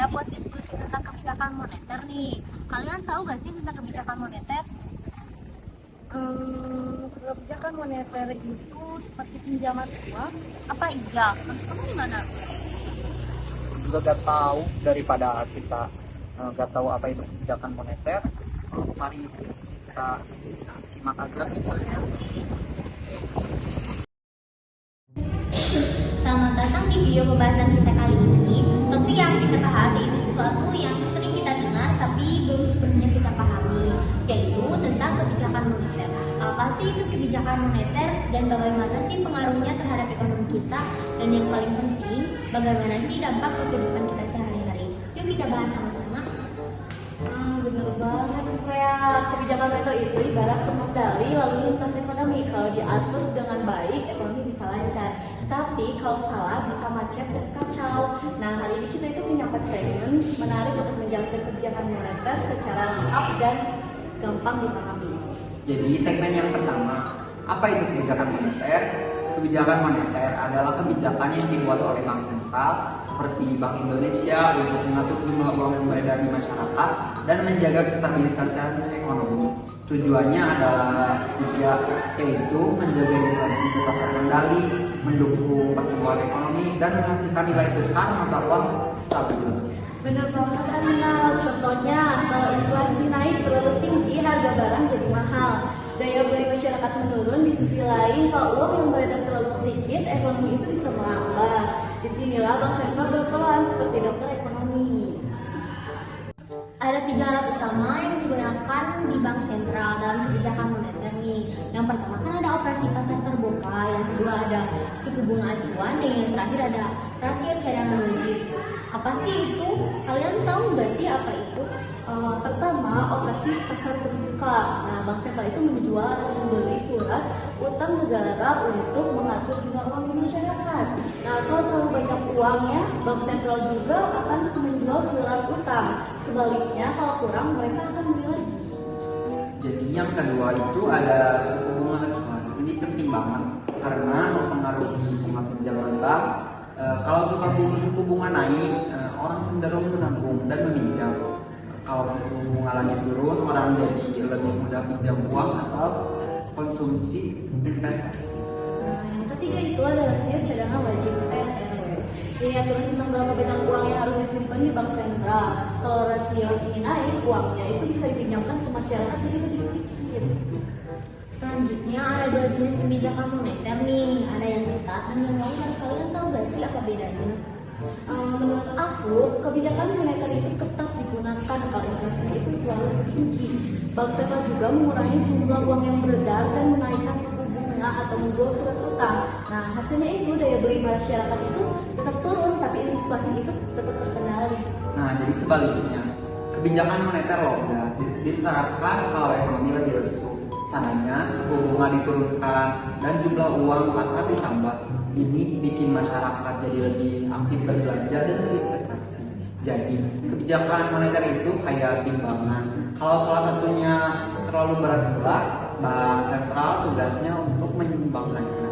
buat diskusi tentang kebijakan moneter nih. Kalian tahu gak sih tentang kebijakan moneter? Kebijakan moneter itu seperti pinjaman uang. Apa iya? Menurut kamu gimana? Juga gak tahu, daripada kita gak tahu apa itu kebijakan moneter. Mari kita simak aja videonya. Selamat datang di video pembahasan kita kali ini. Topik yang kita bahas itu sesuatu yang sering kita dengar tapi belum sepenuhnya kita pahami, yaitu tentang kebijakan moneter. Apa sih itu kebijakan moneter dan bagaimana sih pengaruhnya terhadap ekonomi kita? Dan yang paling penting, bagaimana sih dampak ke kehidupan kita sehari-hari? Yuk kita bahas sama-sama. Bener banget, kayak kebijakan moneter itu ibarat pengendali lalu lintas ekonomi. Kalau diatur dengan baik, ekonomi bisa lancar. Tapi kalau salah bisa macet dan kacau. Nah, hari ini kita itu punya 4 segmen menarik untuk menjelaskan kebijakan moneter secara lengkap dan gampang dipahami. Jadi segmen yang pertama, apa itu kebijakan moneter? Kebijakan moneter adalah kebijakan yang dibuat oleh Bank Sentral seperti Bank Indonesia untuk mengatur jumlah uang yang beredar di masyarakat dan menjaga stabilitas ekonomi. Tujuannya adalah 3, yaitu menjaga inflasi tetap terkendali, mendukung pertumbuhan ekonomi, dan memastikan nilai tukar mata uang stabil. Benar banget Arina, contohnya kalau inflasi naik terlalu tinggi, harga barang jadi mahal, daya beli masyarakat menurun. Di sisi lain, kalau uang yang beredar terlalu sedikit, ekonomi itu bisa melambat. Disinilah Bank Sentral berperan seperti dokter ekonomi. Ada 3 alat utama yang digunakan di Bank Sentral dalam kebijakan moneter nih. Yang pertama kan ada operasi pasar terbuka, yang kedua ada suku bunga acuan, dan yang terakhir ada rasio cadangan wajib. Apa sih itu? Kalian tahu nggak sih apa itu? Pertama, operasi pasar terbuka. Nah, Bank Sentral itu menjual atau membeli surat utang negara untuk mengatur jumlah uang di masyarakat. Nah, kalau terlalu banyak uangnya, Bank Sentral juga akan menjual surat utang. Sebaliknya, kalau kurang, mereka akan beli lagi. Jadi yang kedua itu ada suku bunga acuan. Ini penting banget karena mempengaruhi bunga pinjaman bank. Kalau suku bunga naik, orang cenderung menabung dan meminjam. Kalau suku bunga lagi turun, orang jadi lebih mudah pinjam uang atau konsumsi investasi. Nah, yang ketiga itu ada rasio cadangan wajib (RRW). Ini aturan tentang berapa banyak uang yang harus disimpan di Bank Sentral. Kalau rasio ini naik, uangnya itu bisa dipinjamkan ke masyarakat jadi lebih sedikit. Selanjutnya ada 2 jenis kebijakan moneter nih, ada yang ketat dan yang longgar. Kalian tahu nggak sih apa bedanya? Menurut aku, kebijakan moneter itu ketat digunakan kalau inflasi itu terlalu tinggi. Bank Sentral juga mengurangi jumlah uang yang beredar dan menaikkan suku bunga atau menjual surat utang. Nah, hasilnya itu daya beli masyarakat itu tetap turun, tapi inflasi itu tetap terkendali. Nah, jadi sebaliknya, kebijakan moneter longgar diterapkan kalau ekonomi lagi lesu. Sananya suku bunga diturunkan dan jumlah uang pasar ditambah. Ini bikin masyarakat jadi lebih aktif berbelanja dan berinvestasi. Jadi kebijakan moneter itu kayak timbangan. Kalau salah satunya terlalu berat sebelah, Bank Sentral tugasnya untuk menyeimbangkannya.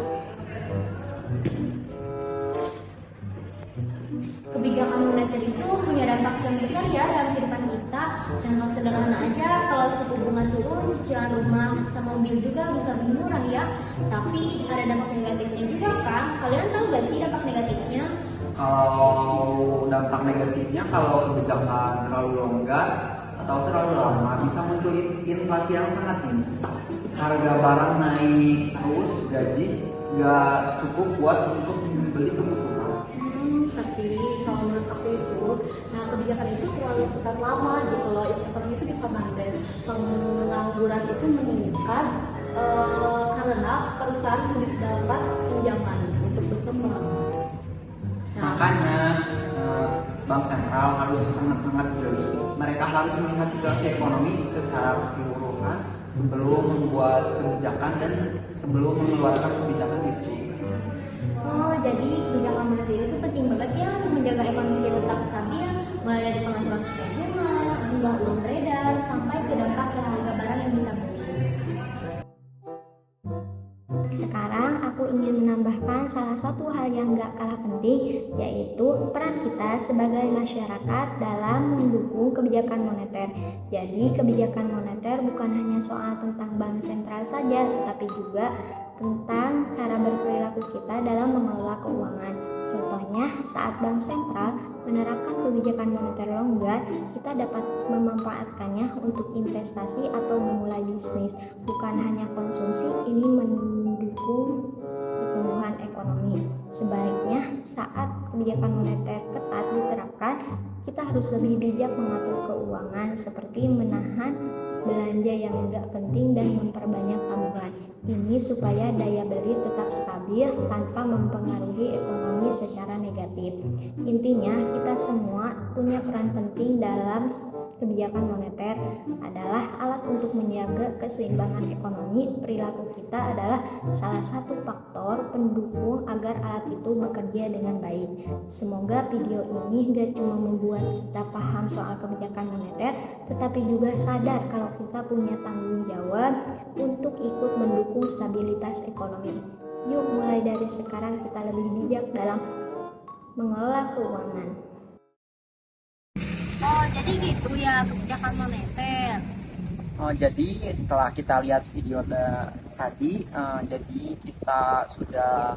Kebijakan moneter itu punya dampak yang besar ya dalam kehidupan kita. Contoh sederhana aja, kalau suku bunga turun, cicilan rumah sama mobil juga bisa lebih murah ya. Tapi ada dampak negatifnya juga kan? Kalian tahu gak sih dampak negatifnya? Kalau dampak negatifnya, kalau kebijakan terlalu longgar atau terlalu lama bisa muncul inflasi yang sangat tinggi. Harga barang naik terus, gaji gak cukup buat untuk membeli kebutuhan. Tapi kalau menurut aku itu, nah kebijakan itu terlalu ketat lama gitu loh. Ekonomi itu bisa mandek, pengangguran itu meningkat karena perusahaan sulit dapat pinjaman untuk berkembang. Makanya Bank Sentral harus sangat-sangat jeli. Mereka harus melihat situasi ekonomi secara keseluruhan sebelum membuat kebijakan dan sebelum mengeluarkan kebijakan itu. Oh, jadi kebijakan moneter itu penting banget ya untuk menjaga ekonomi kita tetap stabil, mulai dari pengaturan suku bunga, jumlah uang beredar, sampai ke dampak ke harga barang yang kita beli. Sekarang aku ingin menambahkan salah satu hal yang gak kalah penting, yaitu peran kita sebagai masyarakat dalam mendukung kebijakan moneter. Jadi kebijakan moneter bukan hanya soal tentang bank sentral saja, tetapi juga tentang cara berperilaku kita dalam mengelola keuangan. Contohnya, saat bank sentral menerapkan kebijakan moneter longgar, kita dapat memanfaatkannya untuk investasi atau memulai bisnis, bukan hanya konsumsi. Ini mendukung pertumbuhan ekonomi. Sebaliknya, saat kebijakan moneter ketat diterapkan, kita harus lebih bijak mengatur keuangan, seperti menahan belanja yang enggak penting dan memperbanyak tabungan. Ini supaya daya beli tetap stabil tanpa mempengaruhi ekonomi secara negatif. Intinya, kita semua punya peran penting dalam kebijakan moneter adalah alat untuk menjaga keseimbangan ekonomi. Perilaku kita adalah salah satu faktor pendukung agar alat itu bekerja dengan baik. Semoga video ini gak cuma membuat kita paham soal kebijakan moneter, tetapi juga sadar kalau kita punya tanggung jawab untuk ikut mendukung stabilitas ekonomi. Yuk mulai dari sekarang kita lebih bijak dalam mengelola keuangan. Oh, jadi gitu ya kebijakan moneter. Jadi setelah kita lihat video tadi, jadi kita sudah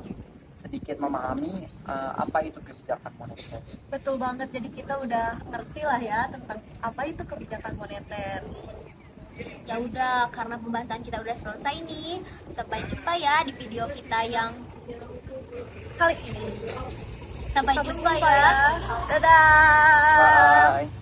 sedikit memahami apa itu kebijakan moneter. Betul banget, jadi kita udah ngerti lah ya tentang apa itu kebijakan moneter. Ya udah, karena pembahasan kita udah selesai nih. Sampai jumpa ya di video kita yang Kali ini sampai jumpa ya. Dadah. Bye.